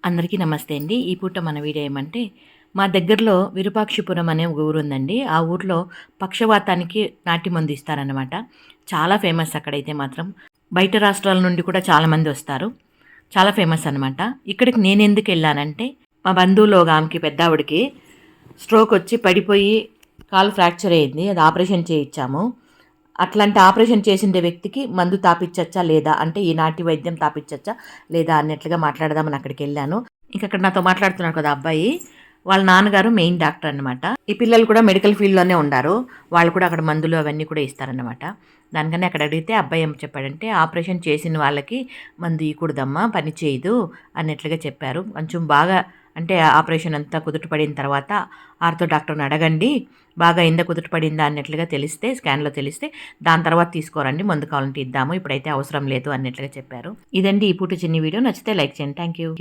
అందరికీ నమస్తే అండి. ఈ పూట మన వీడియో ఏమంటే, మా దగ్గరలో విరూపాక్షపురం అనే ఒక ఊరుందండి. ఆ ఊర్లో పక్షవాతానికి నాటి మందు ఇస్తారనమాట. చాలా ఫేమస్ అక్కడైతే మాత్రం. బయట రాష్ట్రాల నుండి కూడా చాలామంది వస్తారు. చాలా ఫేమస్ అనమాట. ఇక్కడికి నేనెందుకెళ్ళానంటే, మా బంధువులో ఒక ఆమెకి పెద్దావిడకి స్ట్రోక్ వచ్చి పడిపోయి కాలు ఫ్రాక్చర్ అయింది. అది ఆపరేషన్ చేయించాము. అట్లాంటి ఆపరేషన్ చేసిండే వ్యక్తికి మందు తాపిచ్చచ్చా లేదా అంటే ఈనాటి వైద్యం తాపిచ్చచ్చా లేదా అన్నట్లుగా మాట్లాడదామని అక్కడికి వెళ్ళాను. ఇంక అక్కడ నాతో మాట్లాడుతున్నారు కదా అబ్బాయి, వాళ్ళ నాన్నగారు మెయిన్ డాక్టర్ అనమాట. ఈ పిల్లలు కూడా మెడికల్ ఫీల్డ్లోనే ఉండారు. వాళ్ళు కూడా అక్కడ మందులు అవన్నీ కూడా ఇస్తారనమాట. దానికని అక్కడ అడిగితే అబ్బాయి ఏం చెప్పాడంటే, ఆపరేషన్ చేసిన వాళ్ళకి మందు ఇయకూడదమ్మా, పని చేయదు అన్నట్లుగా చెప్పారు. కొంచెం బాగా అంటే ఆపరేషన్ అంతా కుదుట పడిన తర్వాత ఆర్థో డాక్టర్ని అడగండి, బాగా ఎంత కుదుట పడిందా అన్నట్లుగా తెలిస్తే, స్కాన్లో తెలిస్తే దాని తర్వాత తీసుకోరండి, మందు కావాలంటే ఇద్దాము, ఇప్పుడైతే అవసరం లేదు అన్నట్లుగా చెప్పారు. ఇదండి ఈ పూట చిన్ని వీడియో. నచ్చితే లైక్ చేయండి. Thank you.